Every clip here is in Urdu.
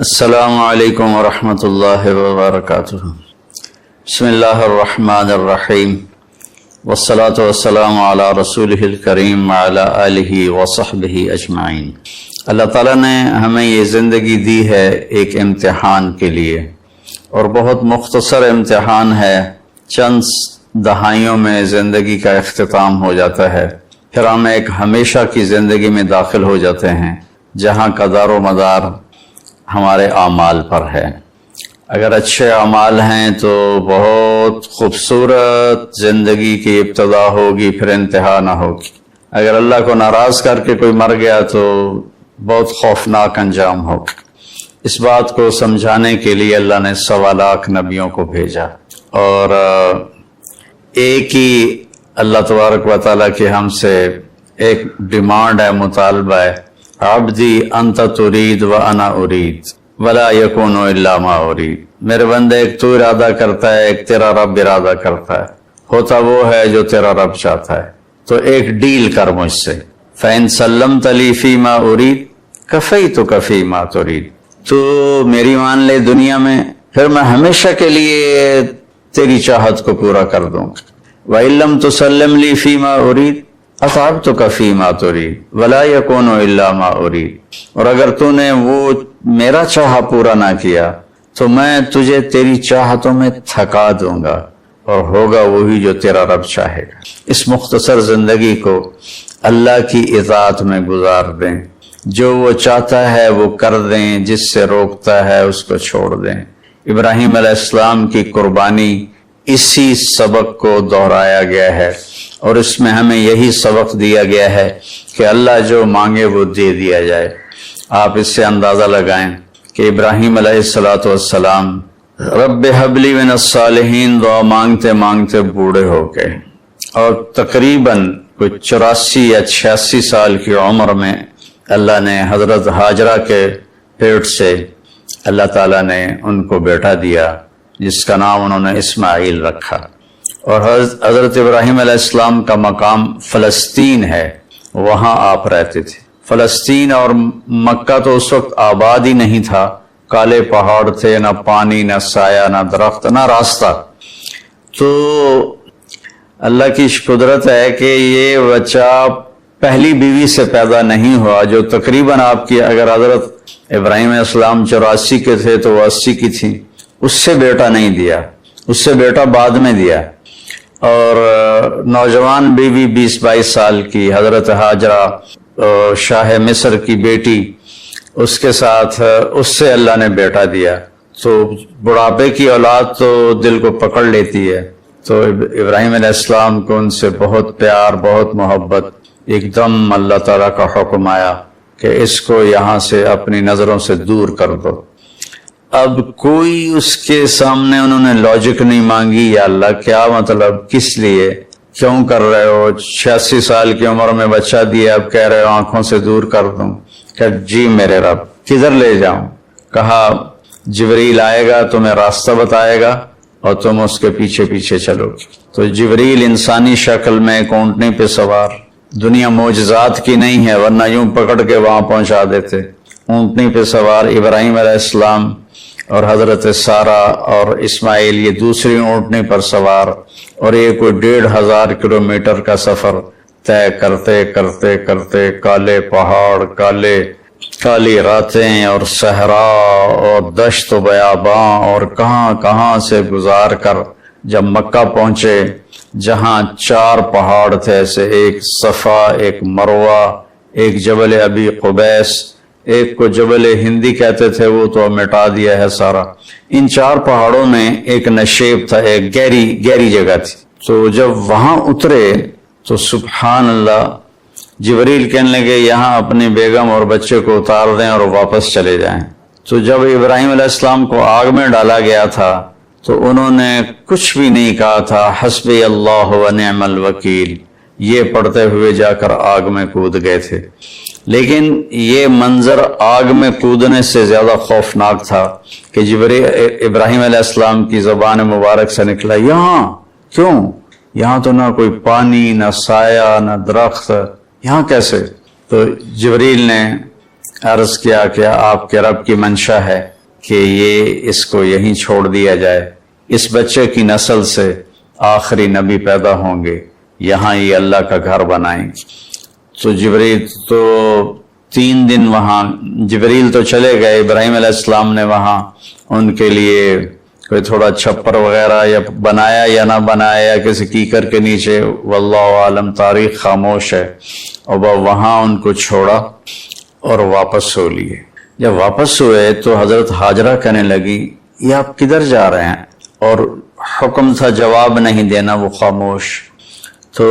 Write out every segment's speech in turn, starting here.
السلام علیکم ورحمۃ اللہ وبرکاتہ۔ بسم اللہ الرحمن الرحیم، والصلاة والسلام علی رسولہ الکریم وعلی آلہ وصحبہ اجمعین۔ اللہ تعالیٰ نے ہمیں یہ زندگی دی ہے ایک امتحان کے لیے، اور بہت مختصر امتحان ہے۔ چند دہائیوں میں زندگی کا اختتام ہو جاتا ہے، پھر ہم ایک ہمیشہ کی زندگی میں داخل ہو جاتے ہیں جہاں کا دار و مدار ہمارے اعمال پر ہے۔ اگر اچھے اعمال ہیں تو بہت خوبصورت زندگی کی ابتدا ہوگی، پھر انتہا نہ ہوگی۔ اگر اللہ کو ناراض کر کے کوئی مر گیا تو بہت خوفناک انجام ہوگا۔ اس بات کو سمجھانے کے لیے اللہ نے 1.25 لاکھ نبیوں کو بھیجا، اور ایک ہی اللہ تبارک و تعالیٰ کی ہم سے ایک ڈیمانڈ ہے، مطالبہ ہے، عبدی انت ترید و انا ارید ولا یکون الا ما ارید۔ میرے بندے، ایک تو ارادہ کرتا ہے، ایک تیرا رب ارادہ کرتا ہے، ہوتا وہ ہے جو تیرا رب چاہتا ہے۔ تو ایک ڈیل کر مجھ سے، فإن سلمت لی فیما ارید کفیتک فیما ترید۔ تو میری مان لے دنیا میں، پھر میں ہمیشہ کے لیے تیری چاہت کو پورا کر دوں گا۔ وإن لم تسلم لی فیما ارید اصابتک فیما ترید ولا یکون الا ما ارید۔ اور اگر تو نے وہ میرا چاہا پورا نہ کیا تو میں تجھے تیری چاہتوں میں تھکا دوں گا، اور ہوگا وہی جو تیرا رب چاہے گا۔ اس مختصر زندگی کو اللہ کی اطاعت میں گزار دیں، جو وہ چاہتا ہے وہ کر دیں، جس سے روکتا ہے اس کو چھوڑ دیں۔ ابراہیم علیہ السلام کی قربانی اسی سبق کو دہرایا گیا ہے، اور اس میں ہمیں یہی سبق دیا گیا ہے کہ اللہ جو مانگے وہ دے دیا جائے۔ آپ اس سے اندازہ لگائیں کہ ابراہیم علیہ السلام رب حب لی من الصالحین دعا مانگتے مانگتے بوڑھے ہو گئے، اور تقریباً کوئی 84 یا 86 سال کی عمر میں اللہ نے حضرت ہاجرہ کے پیٹ سے اللہ تعالیٰ نے ان کو بیٹا دیا، جس کا نام انہوں نے اسماعیل رکھا۔ اور حضرت ابراہیم علیہ السلام کا مقام فلسطین ہے، وہاں آپ رہتے تھے۔ فلسطین اور مکہ تو اس وقت آباد ہی نہیں تھا، کالے پہاڑ تھے، نہ پانی، نہ سایہ، نہ درخت، نہ راستہ۔ تو اللہ کی قدرت ہے کہ یہ بچہ پہلی بیوی سے پیدا نہیں ہوا، جو تقریباً آپ کی، اگر حضرت ابراہیم علیہ السلام 84 کے تھے تو وہ 80 کی تھی، اس سے بیٹا نہیں دیا، اس سے بیٹا بعد میں دیا۔ اور نوجوان بیوی 20-22 سال کی حضرت ہاجرہ شاہ مصر کی بیٹی، اس کے ساتھ اس سے اللہ نے بیٹا دیا۔ تو بڑھاپے کی اولاد تو دل کو پکڑ لیتی ہے، تو ابراہیم علیہ السلام کو ان سے بہت پیار، بہت محبت۔ ایک دم اللہ تعالیٰ کا حکم آیا کہ اس کو یہاں سے اپنی نظروں سے دور کر دو۔ اب کوئی اس کے سامنے انہوں نے لاجک نہیں مانگی، یا اللہ کیا مطلب، کس لیے، کیوں کر رہے ہو؟ 86 سال کی عمر میں بچہ دیا، اب کہہ رہے ہو آنکھوں سے دور کر دوں؟ کہ جی میرے رب، کدھر لے جاؤں؟ کہا جبریل آئے گا، تمہیں راستہ بتائے گا، اور تم اس کے پیچھے پیچھے چلو گے۔ تو جبریل انسانی شکل میں ایک اونٹنی پہ سوار، دنیا معجزات کی نہیں ہے ورنہ یوں پکڑ کے وہاں پہنچا دیتے، اونٹنی پہ سوار ابراہیم علیہ السلام اور حضرت سارہ اور اسماعیل یہ دوسری اونٹنی پر سوار، اور یہ کوئی 1500 کلومیٹر کا سفر طے کرتے کرتے کرتے کالے پہاڑ، کالی راتیں، اور صحرا اور دشت و بیاباں، اور کہاں کہاں سے گزار کر جب مکہ پہنچے، جہاں 4 پہاڑ تھے، ایسے ایک صفا، ایک مروہ، ایک جبل ابی قبیس، ایک کو جبل ہندی کہتے تھے، وہ تو مٹا دیا ہے سارا۔ ان 4 پہاڑوں میں ایک نشیب تھا، ایک گہری جگہ تھی۔ تو جب وہاں اترے تو سبحان اللہ، جبریل کہنے لگے یہاں اپنی بیگم اور بچے کو اتار دیں اور واپس چلے جائیں۔ تو جب ابراہیم علیہ السلام کو آگ میں ڈالا گیا تھا تو انہوں نے کچھ بھی نہیں کہا تھا، حسبی اللہ و نعم الوکیل، یہ پڑھتے ہوئے جا کر آگ میں کود گئے تھے۔ لیکن یہ منظر آگ میں کودنے سے زیادہ خوفناک تھا کہ ابراہیم علیہ السلام کی زبان مبارک سے نکلا، یہاں کیوں؟ یہاں تو نہ کوئی پانی، نہ سایہ، نہ درخت، یہاں کیسے؟ تو جبریل نے عرض کیا کہ آپ کے رب کی منشا ہے کہ یہ اس کو یہیں چھوڑ دیا جائے، اس بچے کی نسل سے آخری نبی پیدا ہوں گے، یہاں یہ اللہ کا گھر بنائیں گے۔ تو جبریل تو 3 دن وہاں، جبریل تو چلے گئے، ابراہیم علیہ السلام نے وہاں ان کے لیے کوئی تھوڑا چھپر وغیرہ یا بنایا یا نہ بنایا، یا کسی کیکر کے نیچے، واللہ عالم، تاریخ خاموش ہے، اور وہاں ان کو چھوڑا اور واپس ہو لیے۔ جب واپس ہوئے تو حضرت ہاجرہ کہنے لگی یہ آپ کدھر جا رہے ہیں، اور حکم تھا جواب نہیں دینا، وہ خاموش۔ تو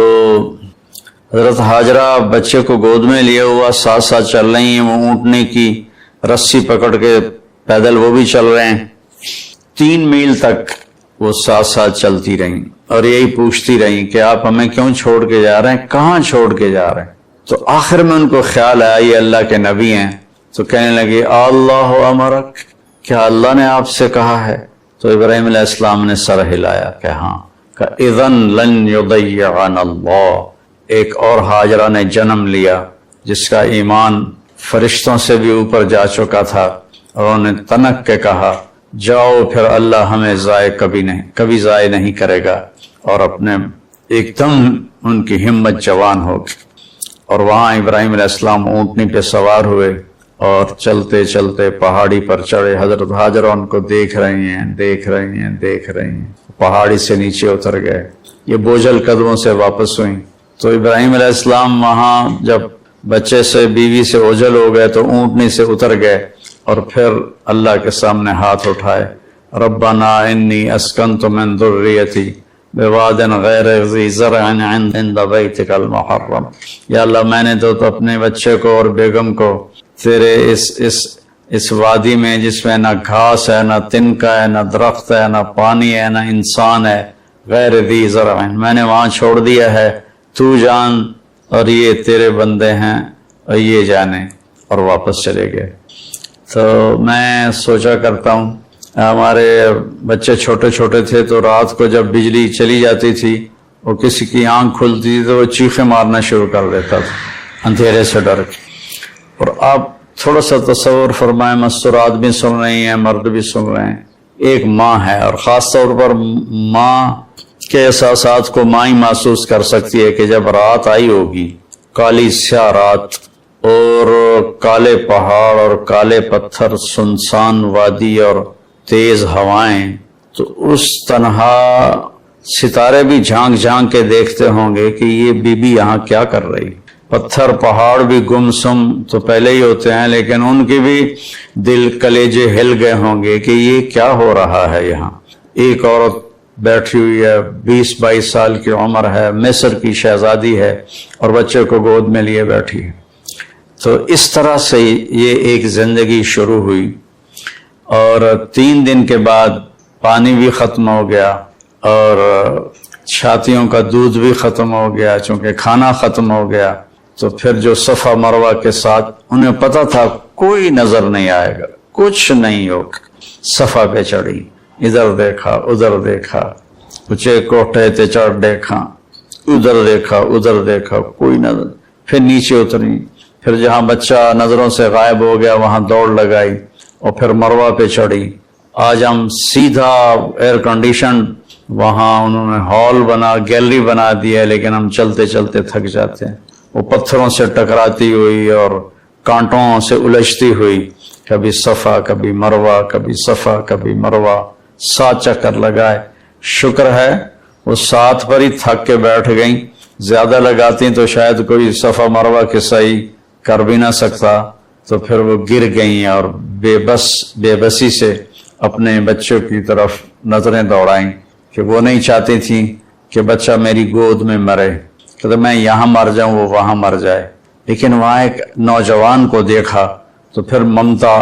حضرت ہاجرہ بچے کو گود میں لیے ہوا ساتھ ساتھ چل رہی ہیں، وہ اونٹنے کی رسی پکڑ کے پیدل وہ بھی چل رہے ہیں، 3 میل تک وہ ساتھ ساتھ چلتی رہیں اور یہی پوچھتی رہیں کہ آپ ہمیں کیوں چھوڑ کے جا رہے ہیں، کہاں چھوڑ کے جا رہے ہیں؟ تو آخر میں ان کو خیال آیا یہ اللہ کے نبی ہیں، تو کہنے لگے اللہ امرک، کیا اللہ نے آپ سے کہا ہے؟ تو ابراہیم علیہ السلام نے سر ہلایا کہ ہاں، کہ اذن لن یضیعنا اللہ۔ ایک اور ہاجرہ نے جنم لیا جس کا ایمان فرشتوں سے بھی اوپر جا چکا تھا، اور انہوں نے تنک کے کہا جاؤ پھر اللہ ہمیں کبھی ضائع نہیں کرے گا، اور اپنے ایک دم ان کی ہمت جوان ہو گئی۔ اور وہاں ابراہیم علیہ السلام اونٹنی پہ سوار ہوئے اور چلتے چلتے پہاڑی پر چڑھے۔ حضرت ہاجرہ ان کو دیکھ رہی ہیں، پہاڑی سے نیچے اتر گئے، یہ بوجھل قدموں سے واپس ہوئیں۔ تو ابراہیم علیہ السلام وہاں جب بچے سے بیوی سے اوجھل ہو گئے تو اونٹنی سے اتر گئے، اور پھر اللہ کے سامنے ہاتھ اٹھائے، ربنا انی اسکنت من ذریتی بواد غیر ذی زرع عند بیتک المحرم، یا اللہ میں نے تو اپنے بچے کو اور بیگم کو تیرے اس وادی میں جس میں نہ گھاس ہے، نہ تنکا ہے، نہ درخت ہے، نہ پانی ہے، نہ انسان ہے، غیر ذی زرع، میں نے وہاں چھوڑ دیا ہے، تو جان اور یہ تیرے بندے ہیں اور یہ جانے، اور واپس چلے گئے۔ تو میں سوچا کرتا ہوں، ہمارے بچے چھوٹے چھوٹے تھے تو رات کو جب بجلی چلی جاتی تھی اور کسی کی آنکھ کھلتی تھی تو وہ چیخیں مارنا شروع کر دیتا تھا اندھیرے سے ڈر کے۔ اور آپ تھوڑا سا تصور فرمائیں، مستورات بھی سن رہی ہیں، مرد بھی سن رہے ہیں، ایک ماں ہے، اور خاص طور پر ماں کے احساسات کو ماں ہی محسوس کر سکتی ہے کہ جب رات آئی ہوگی، کالی سیاہ رات اور کالے پہاڑ اور کالے پتھر، سنسان وادی اور تیز ہوائیں، تو اس تنہا ستارے بھی جھانک جھانک کے دیکھتے ہوں گے کہ یہ بی بی یہاں کیا کر رہی۔ پتھر پہاڑ بھی گمسم تو پہلے ہی ہوتے ہیں، لیکن ان کے بھی دل کلیجے ہل گئے ہوں گے کہ یہ کیا ہو رہا ہے یہاں۔ ایک عورت بیٹھی ہوئی ہے، 20-22 سال کی عمر ہے، مصر کی شہزادی ہے، اور بچے کو گود میں لیے بیٹھی ہے۔ تو اس طرح سے یہ ایک زندگی شروع ہوئی، اور 3 دن کے بعد پانی بھی ختم ہو گیا اور چھاتیوں کا دودھ بھی ختم ہو گیا، چونکہ کھانا ختم ہو گیا۔ تو پھر جو صفا مروہ کے ساتھ انہیں پتہ تھا کوئی نظر نہیں آئے گا، کچھ نہیں ہوگا، صفا پہ چڑھی، ادھر دیکھا ادھر دیکھا، اونچے کوٹھے تے چڑھ دیکھا، ادھر دیکھا، کوئی نظر، پھر نیچے اتری، پھر جہاں بچہ نظروں سے غائب ہو گیا وہاں دوڑ لگائی، اور پھر مروہ پہ چڑھی۔ آج ہم سیدھا ایئر کنڈیشن وہاں انہوں نے ہال گیلری بنا دی ہے، لیکن ہم چلتے چلتے تھک جاتے ہیں۔ وہ پتھروں سے ٹکراتی ہوئی اور کانٹوں سے الجھتی ہوئی، کبھی صفا کبھی مروہ، کبھی صفا کبھی مروہ، 7 چکر لگائے۔ شکر ہے وہ 7 پر ہی تھک کے بیٹھ گئیں، زیادہ لگاتی تو شاید کوئی صفا مروہ کے صحیح کر بھی نہ سکتا، تو پھر وہ گر گئیں اور بے بسی سے اپنے بچوں کی طرف نظریں دوڑائیں کہ وہ نہیں چاہتی تھیں کہ بچہ میری گود میں مرے، کہ میں یہاں مر جاؤں وہ وہاں مر جائے۔ لیکن وہاں ایک نوجوان کو دیکھا تو پھر ممتا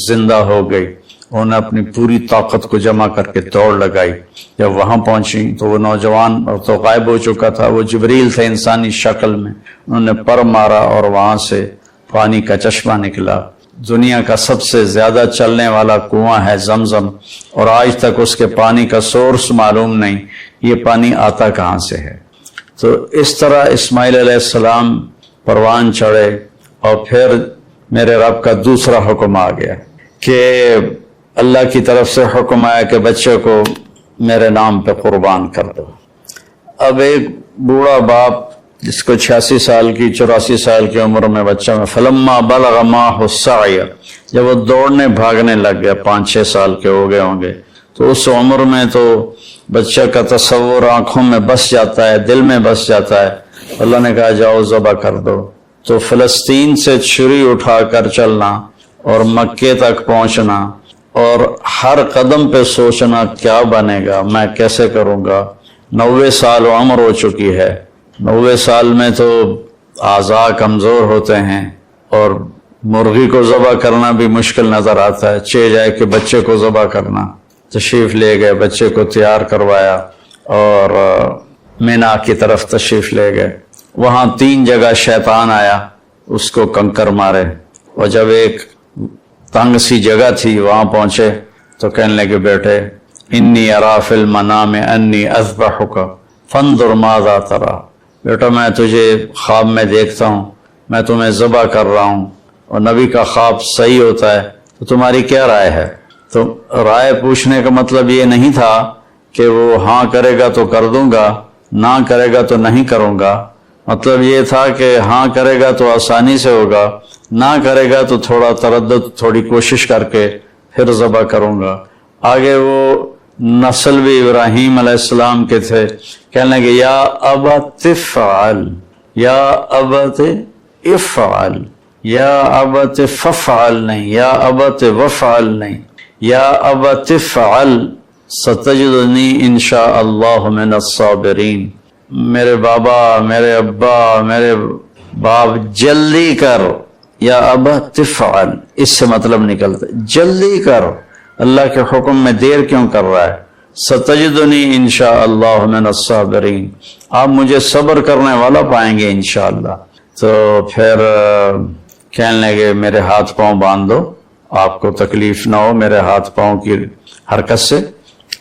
زندہ ہو گئی، انہوں نے اپنی پوری طاقت کو جمع کر کے دوڑ لگائی۔ جب وہاں پہنچی تو وہ نوجوان تو غائب ہو چکا تھا، وہ جبریل تھے انسانی شکل میں، انہوں نے پر مارا اور وہاں سے پانی کا چشمہ نکلا۔ دنیا کا سب سے زیادہ چلنے والا کنواں ہے زمزم، اور آج تک اس کے پانی کا سورس معلوم نہیں، یہ پانی آتا کہاں سے ہے۔ تو اس طرح اسماعیل علیہ السلام پروان چڑھے، اور پھر میرے رب کا دوسرا حکم آ گیا کہ اللہ کی طرف سے حکم آیا کہ بچے کو میرے نام پہ قربان کر دو۔ اب ایک بوڑھا باپ جس کو 86 سال کی 84 سال کی عمر میں بچہ میں فلما بلغ معه السعی، جب وہ دوڑنے بھاگنے لگ گیا 5-6 سال کے ہو گئے ہوں گے، تو اس عمر میں تو بچہ کا تصور آنکھوں میں بس جاتا ہے، دل میں بس جاتا ہے۔ اللہ نے کہا جاؤ ذبح کر دو۔ تو فلسطین سے چھری اٹھا کر چلنا اور مکے تک پہنچنا اور ہر قدم پہ سوچنا کیا بنے گا، میں کیسے کروں گا۔ 90 سال عمر ہو چکی ہے، 90 سال میں تو اعضاء کمزور ہوتے ہیں اور مرغی کو ذبح کرنا بھی مشکل نظر آتا ہے، چہ جائے کہ بچے کو ذبح کرنا۔ تشریف لے گئے، بچے کو تیار کروایا اور مینا کی طرف تشریف لے گئے۔ وہاں 3 جگہ شیطان آیا، اس کو کنکر مارے، اور جب ایک تنگ سی جگہ تھی وہاں پہنچے تو کہنے لگے بیٹے انی ارا فی المنام انی اذبحک فانظر ماذا تری، بیٹا میں تجھے خواب میں دیکھتا ہوں، میں تمہیں ذبح کر رہا ہوں، اور نبی کا خواب صحیح ہوتا ہے، تو تمہاری کیا رائے ہے؟ تو رائے پوچھنے کا مطلب یہ نہیں تھا کہ وہ ہاں کرے گا تو کر دوں گا، نہ کرے گا تو نہیں کروں گا، مطلب یہ تھا کہ ہاں کرے گا تو آسانی سے ہوگا، نہ کرے گا تو تھوڑا تردد، تھوڑی کوشش کر کے پھر ذبح کروں گا۔ آگے وہ نسل بھی ابراہیم علیہ السلام کے تھے، کہنے لگے یا ابت افعل، یا ابت افعل، یا ابت ففعل نہیں، یا ابت وفعل نہیں، یا ابت افعل ستجدنی انشاء اللہ من الصابرین۔ میرے بابا، میرے ابا، میرے باپ جلدی کر، یا ابت افعل، اس سے مطلب نکلتا جلدی کر، اللہ کے حکم میں دیر کیوں کر رہا ہے؟ ستجدنی انشاء اللہ من الصابرین، آپ مجھے صبر کرنے والا پائیں گے انشاءاللہ۔ تو پھر کہنے لگے میرے ہاتھ پاؤں باندھ دو، آپ کو تکلیف نہ ہو میرے ہاتھ پاؤں کی حرکت سے،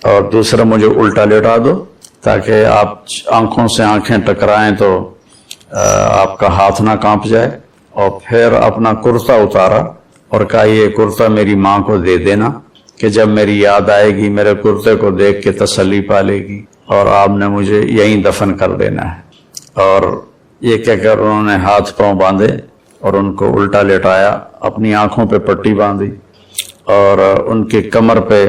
اور دوسرا مجھے الٹا لیٹا دو تاکہ آپ آنکھوں سے آنکھیں ٹکرائیں تو آپ کا ہاتھ نہ کانپ جائے۔ اور پھر اپنا کرتا اتارا اور کہا یہ کرتا میری ماں کو دے دینا کہ جب میری یاد آئے گی میرے کرتے کو دیکھ کے تسلی پا لے گی، اور آپ نے مجھے یہیں دفن کر دینا ہے۔ اور یہ کہہ کر انہوں نے ہاتھ پاؤں باندھے اور ان کو الٹا لیٹایا، اپنی آنکھوں پہ پٹی باندھی اور ان کی کمر پہ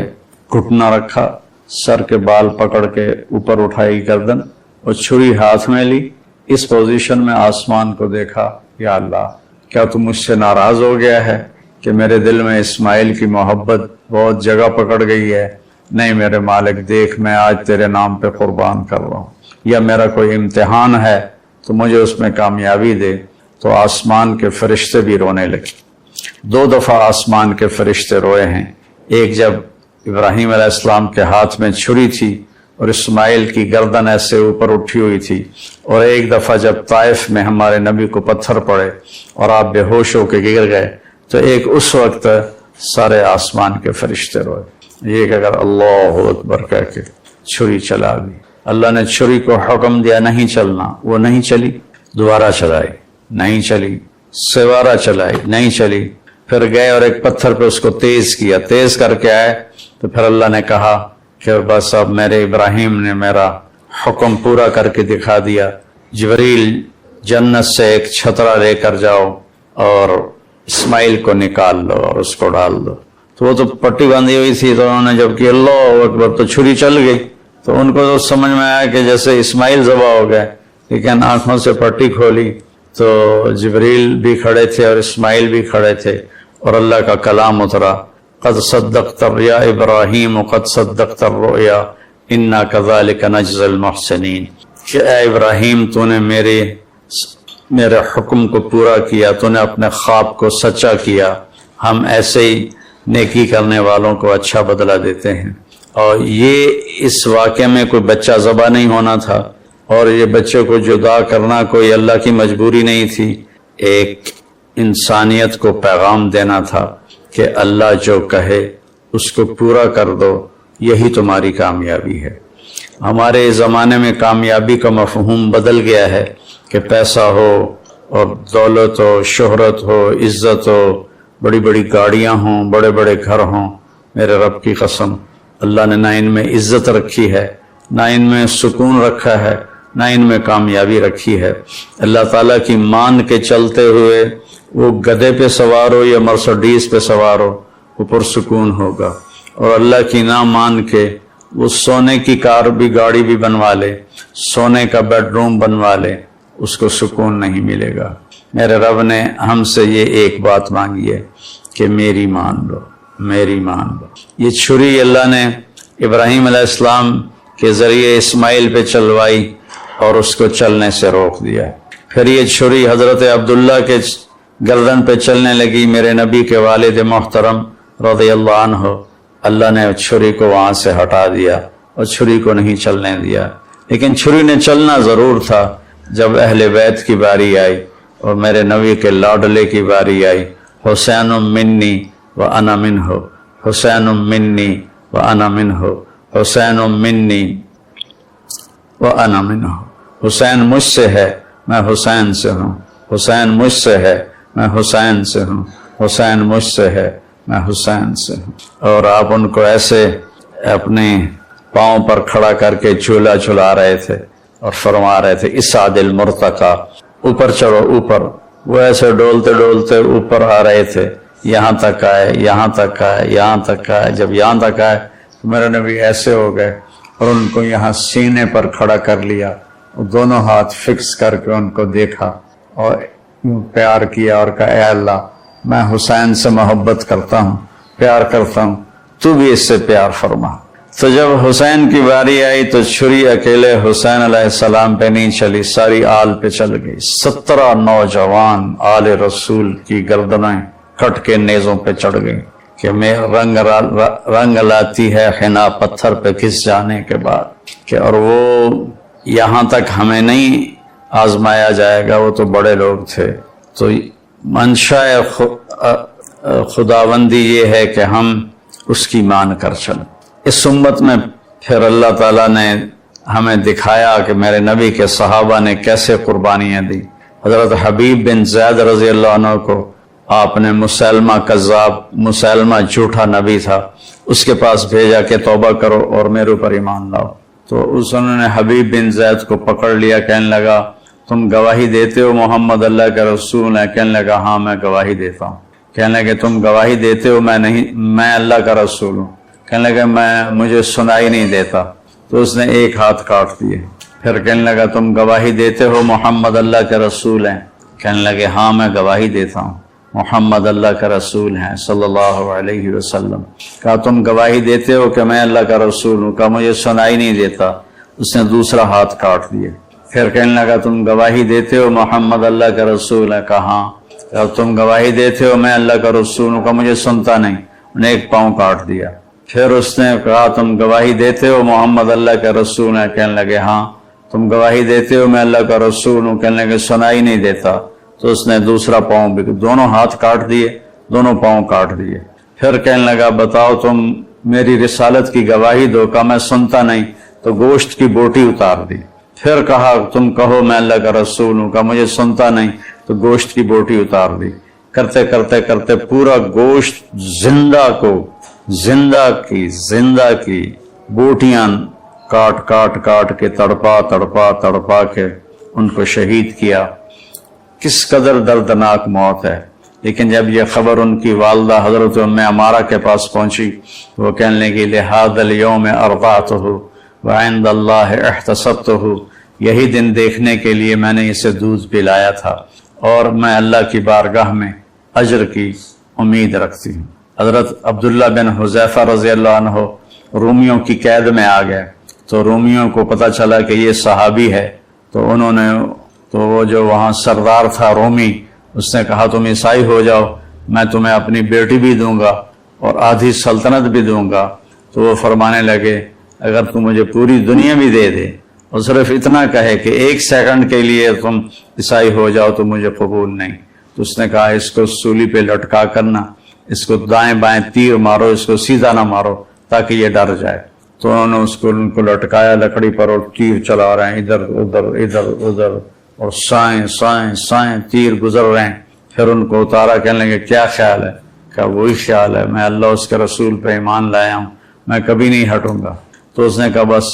گھٹنا رکھا، سر کے بال پکڑ کے اوپر اٹھائی گردن اور چھری ہاتھ میں لی۔ اس پوزیشن میں آسمان کو دیکھا، یا اللہ کیا تم مجھ سے ناراض ہو گیا ہے کہ میرے دل میں اسماعیل کی محبت بہت جگہ پکڑ گئی ہے؟ نہیں میرے مالک، دیکھ میں آج تیرے نام پہ قربان کر رہا ہوں، یا میرا کوئی امتحان ہے تو مجھے اس میں کامیابی دے۔ تو آسمان کے فرشتے بھی رونے لگے۔ 2 دفعہ آسمان کے فرشتے روئے ہیں، ایک جب ابراہیم علیہ السلام کے ہاتھ میں چھری تھی اور اسماعیل کی گردن ایسے اوپر اٹھی ہوئی تھی، اور ایک دفعہ جب طائف میں ہمارے نبی کو پتھر پڑے اور آپ بے ہوش ہو کے گر گئے، تو ایک اس وقت سارے آسمان کے فرشتے روئے۔ یہ کہ اگر اللہ اکبر کہہ کے چھری چلا دی، اللہ نے چھری کو حکم دیا نہیں چلنا، وہ نہیں چلی، دوبارہ چلائی نہیں چلی، سوارہ چلائی نہیں چلی، پھر گئے اور ایک پتھر پہ اس کو تیز کیا، تیز کر کے آئے تو پھر اللہ نے کہا کہ بس اب میرے ابراہیم نے میرا حکم پورا کر کے دکھا دیا، جبریل جنت سے ایک چھترا لے کر جاؤ اور اسماعیل کو نکال لو اور اس کو ڈال دو۔ تو وہ تو پٹی باندھی ہوئی تھی، تو انہوں نے جب کہ اللہ اکبر تو چھری چل گئی، تو ان کو تو سمجھ میں آیا کہ جیسے اسماعیل ذبح ہو گئے، لیکن آنکھوں سے پٹی کھولی تو جبریل بھی کھڑے تھے اور اسماعیل بھی کھڑے تھے، اور اللہ کا کلام اترا قد صدقت یا ابراہیم قد صدقت الرؤیا انا کذالک نجزی المحسنین، کہ اے ابراہیم تو نے میرے حکم کو پورا کیا، تو نے اپنے خواب کو سچا کیا، ہم ایسے ہی نیکی کرنے والوں کو اچھا بدلہ دیتے ہیں۔ اور یہ اس واقعے میں کوئی بچہ ذبح نہیں ہونا تھا، اور یہ بچے کو جدا کرنا کوئی اللہ کی مجبوری نہیں تھی، ایک انسانیت کو پیغام دینا تھا کہ اللہ جو کہے اس کو پورا کر دو، یہی تمہاری کامیابی ہے۔ ہمارے زمانے میں کامیابی کا مفہوم بدل گیا ہے کہ پیسہ ہو اور دولت ہو، شہرت ہو، عزت ہو، بڑی بڑی گاڑیاں ہوں، بڑے بڑے گھر ہوں، میرے رب کی قسم اللہ نے نہ ان میں عزت رکھی ہے، نہ ان میں سکون رکھا ہے، نہ ان میں کامیابی رکھی ہے۔ اللہ تعالیٰ کی مان کے چلتے ہوئے وہ گدھے پہ سوار ہو یا مرسڈیز پہ سوار ہو، وہ پرسکون ہوگا، اور اللہ کی نہ مان کے وہ سونے کی کار بھی، گاڑی بھی بنوا لے، سونے کا بیڈ روم بنوا لے، اس کو سکون نہیں ملے گا۔ میرے رب نے ہم سے یہ ایک بات مانگی ہے کہ میری مان لو، میری مان لو۔ یہ چھری اللہ نے ابراہیم علیہ السلام کے ذریعے اسماعیل پہ چلوائی اور اس کو چلنے سے روک دیا۔ پھر یہ چھری حضرت عبداللہ کے گردن پہ چلنے لگی، میرے نبی کے والد محترم رضی اللہ عنہ، اللہ نے چھری کو وہاں سے ہٹا دیا اور چھری کو نہیں چلنے دیا۔ لیکن چھری نے چلنا ضرور تھا جب اہل بیت کی باری آئی اور میرے نبی کے لاڈلے کی باری آئی۔ حسین منی و انا منہ، حسین منی و انا منہ، حسین منی و انا منہ۔ حسین مجھ سے ہے، میں حسین سے ہوں، حسین مجھ سے ہے، میں حسین سے ہوں، حسین مجھ سے ہے، میں حسین سے ہوں۔ اور آپ ان کو ایسے اپنے پاؤں پر کھڑا کر کے جھولا جھلا رہے تھے اور فرما رہے تھے اسعد المرتقی، اوپر چڑھو اوپر۔ وہ ایسے ڈولتے ڈولتے اوپر آ رہے تھے، یہاں تک آئے، یہاں تک آئے، یہاں تک آئے۔ جب یہاں تک آئے تو میرے نبی ایسے ہو گئے اور ان کو یہاں سینے پر کھڑا کر لیا، دونوں ہاتھ فکس کر کے ان کو دیکھا اور پیار کیا اور کہا اے اللہ میں حسین سے محبت کرتا ہوں، پیار کرتا ہوں، تو بھی اس سے پیار فرما۔ تو جب حسین کی باری آئی تو چھری اکیلے حسین علیہ السلام پہ نہیں چلی، ساری آل پہ چل گئی۔ 17 نوجوان آل رسول کی گردنیں کٹ کے نیزوں پہ چڑھ گئی کہ میں رنگ لاتی ہے حنا پتھر پہ گھس جانے کے بعد کہ اور وہ یہاں تک ہمیں نہیں آزمایا جائے گا، وہ تو بڑے لوگ تھے۔ تو منشاء خداوندی یہ ہے کہ ہم اس کی مان کر چلیں۔ اس امت میں پھر اللہ تعالیٰ نے ہمیں دکھایا کہ میرے نبی کے صحابہ نے کیسے قربانیاں دی۔ حضرت حبیب بن زید رضی اللہ عنہ کو آپ نے مسلمہ کذاب، مسلمہ جھوٹا نبی تھا، اس کے پاس بھیجا کہ توبہ کرو اور میرے اوپر ایمان لاؤ۔ تو انہوں نے حبیب بن زید کو پکڑ لیا، کہنے لگا تم گواہی دیتے ہو محمد اللہ کا رسول ہے؟ کہنے لگا ہاں میں گواہی دیتا ہوں۔ کہنے لگے تم گواہی دیتے ہو میں اللہ کا رسول ہوں؟ کہنے لگا مجھے سنائی نہیں دیتا۔ تو اس نے ایک ہاتھ کاٹ دیے۔ پھر کہنے لگا تم گواہی دیتے ہو محمد اللہ کے رسول ہیں؟ کہنے لگے ہاں میں گواہی دیتا ہوں، محمد اللہ کا رسول ہیں صلی اللہ علیہ وسلم۔ کہا تم گواہی دیتے ہو کہ میں اللہ کا رسول ہوں؟ کہا مجھے سنائی نہیں دیتا۔ اس نے دوسرا ہاتھ کاٹ دیے۔ پھر کہنے لگا تم گواہی دیتے ہو محمد اللہ کا رسول ہے؟ کہا ہاں۔ کہا تم گواہی دیتے ہو میں اللہ کا رسول ہوں؟ کہا مجھے سنتا نہیں۔ انہیں ایک پاؤں کاٹ دیا۔ پھر اس نے کہا تم گواہی دیتے ہو محمد اللہ کا رسول ہے؟ کہنے لگے ہاں۔ تم گواہی دیتے ہو میں اللہ کا رسول ہوں؟ کہنے لگے سنائی نہیں دیتا۔ تو اس نے دوسرا پاؤں بھی، دونوں ہاتھ کاٹ دیے، دونوں پاؤں کاٹ دیے۔ پھر کہنے لگا بتاؤ تم میری رسالت کی گواہی دو۔ کہا میں سنتا نہیں، تو گوشت کی بوٹی اتار دی۔ پھر کہا تم کہو میں اللہ کا رسول ہوں۔ کہا مجھے سنتا نہیں، تو گوشت کی بوٹی اتار دی۔ کرتے کرتے کرتے پورا گوشت زندہ کی بوٹیاں کاٹ کے تڑپا کے ان کو شہید کیا۔ کس قدر دردناک موت ہے۔ لیکن جب یہ خبر ان کی والدہ حضرت ام عمارہ کے پاس پہنچی، وہ کہنے لگی لہذا الیوم ارضعتہ وعند اللہ احتسبتہ، یہی دن دیکھنے کے لیے میں نے اسے دودھ پلایا تھا اور میں اللہ کی بارگاہ میں اجر کی امید رکھتی ہوں۔ حضرت عبداللہ بن حذیفہ رضی اللہ عنہ رومیوں کی قید میں آ گئے، تو رومیوں کو پتہ چلا کہ یہ صحابی ہے، تو وہ جو وہاں سردار تھا رومی، اس نے کہا تم عیسائی ہو جاؤ، میں تمہیں اپنی بیٹی بھی دوں گا اور آدھی سلطنت بھی دوں گا۔ تو وہ فرمانے لگے اگر تم مجھے پوری دنیا بھی دے دے اور صرف اتنا کہے کہ 1 سیکنڈ کے لیے تم عیسائی ہو جاؤ تو مجھے قبول نہیں۔ تو اس نے کہا اس کو سولی پہ لٹکا کرنا، اس کو دائیں بائیں تیر مارو، اس کو سیدھا نہ مارو تاکہ یہ ڈر جائے۔ تو انہوں نے ان کو لٹکایا لکڑی پر اور تیر چلا رہے ہیں ادھر ادھر ادھر ادھر، اور سائیں سائیں سائیں تیر گزر رہے ہیں. پھر ان کو اتارا, کہنے لگے کیا خیال ہے؟ کہا وہی خیال ہے, میں اللہ اس کے رسول پہ ایمان لایا ہوں, میں کبھی نہیں ہٹوں گا. تو اس نے کہا بس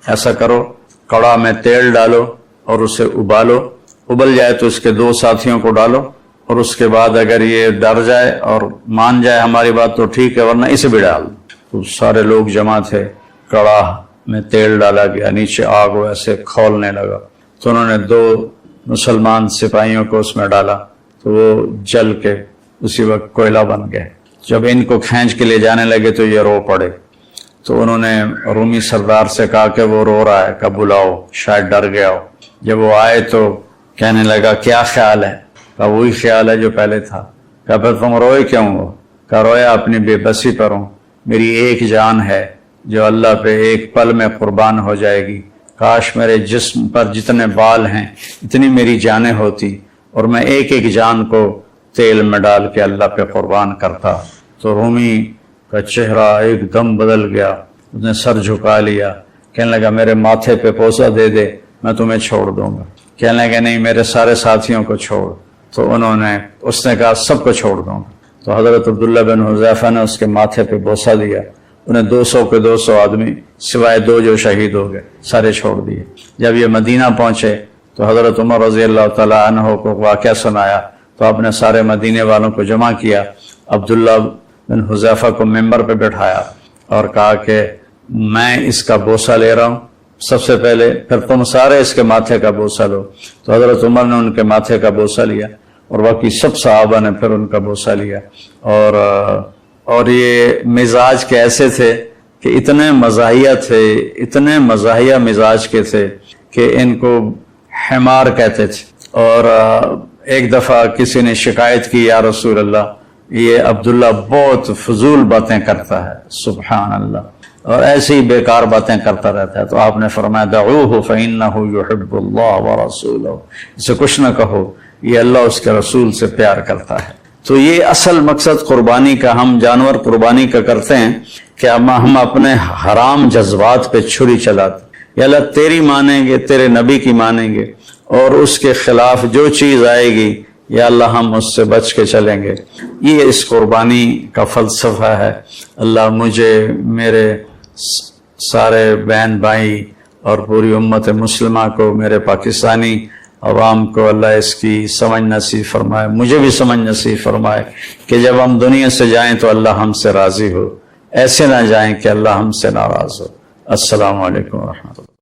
ایسا کرو, کڑا میں تیل ڈالو اور اسے ابالو, ابل جائے تو اس کے 2 ساتھیوں کو ڈالو, اور اس کے بعد اگر یہ ڈر جائے اور مان جائے ہماری بات تو ٹھیک ہے, ورنہ اسے بھی ڈال دو. تو سارے لوگ جمع تھے, کڑا میں تیل ڈالا گیا, نیچے آگ ویسے کھولنے لگا. تو انہوں نے 2 مسلمان سپاہیوں کو اس میں ڈالا تو وہ جل کے اسی وقت کوئلہ بن گئے. جب ان کو کھینچ کے لے جانے لگے تو یہ رو پڑے. تو انہوں نے رومی سردار سے کہا کہ وہ رو رہا ہے, کہ بلاؤ, شاید ڈر گیا ہو. جب وہ آئے تو کہنے لگا کیا خیال ہے؟ کہا وہی خیال ہے جو پہلے تھا. کہا پھر تم روئے کیوں ہو؟ کہا رویا اپنی بے بسی پر ہوں, میری ایک جان ہے جو اللہ پہ ایک پل میں قربان ہو جائے گی. کاش میرے جسم پر جتنے بال ہیں اتنی میری جانیں ہوتی اور میں ایک ایک جان کو تیل میں ڈال کے اللہ پہ قربان کرتا. تو رومی کا چہرہ ایک دم بدل گیا, اس نے سر جھکا لیا, کہنے لگا میرے ماتھے پہ بوسہ دے دے, میں تمہیں چھوڑ دوں گا. کہنے لگا نہیں, میرے سارے ساتھیوں کو چھوڑ. تو اس نے کہا سب کو چھوڑ دوں گا. تو حضرت عبداللہ بن حذیفہ نے اس کے ماتھے پہ بوسہ دیا. انہیں 200 کے 200 آدمی سوائے 2 جو شہید ہو گئے سارے چھوڑ دیے. جب یہ مدینہ پہنچے تو حضرت عمر رضی اللہ تعالیٰ عنہ کو واقعہ سنایا تو آپ نے سارے مدینے والوں کو جمع کیا. عبداللہ بن حذیفہ کو ممبر پہ بٹھایا اور کہا کہ میں اس کا بوسہ لے رہا ہوں سب سے پہلے, پھر تم سارے اس کے ماتھے کا بوسہ لو. تو حضرت عمر نے ان کے ماتھے کا بوسہ لیا اور باقی سب صحابہ نے پھر ان کا بوسہ لیا. اور یہ مزاج کے ایسے تھے کہ اتنے مزاحیہ تھے, اتنے مزاحیہ مزاج کے تھے کہ ان کو حمار کہتے تھے. اور ایک دفعہ کسی نے شکایت کی, یا رسول اللہ یہ عبداللہ بہت فضول باتیں کرتا ہے, سبحان اللہ, اور ایسی ہی بیکار باتیں کرتا رہتا ہے. تو آپ نے فرمایا دعوہ فإنہ یحب اللہ ورسولہ, اسے کچھ نہ کہو, یہ اللہ اس کے رسول سے پیار کرتا ہے. تو یہ اصل مقصد قربانی کا, ہم جانور قربانی کا کرتے ہیں کہ ہم اپنے حرام جذبات پہ چھری چلاتے, یا اللہ تیری مانیں گے, تیرے نبی کی مانیں گے, اور اس کے خلاف جو چیز آئے گی یا اللہ ہم اس سے بچ کے چلیں گے. یہ اس قربانی کا فلسفہ ہے. اللہ مجھے, میرے سارے بہن بھائی اور پوری امت مسلمہ کو, میرے پاکستانی عوام کو اللہ اس کی سمجھ نصیب فرمائے, مجھے بھی سمجھ نصیب فرمائے کہ جب ہم دنیا سے جائیں تو اللہ ہم سے راضی ہو, ایسے نہ جائیں کہ اللہ ہم سے ناراض ہو. السلام علیکم ورحمۃ اللہ.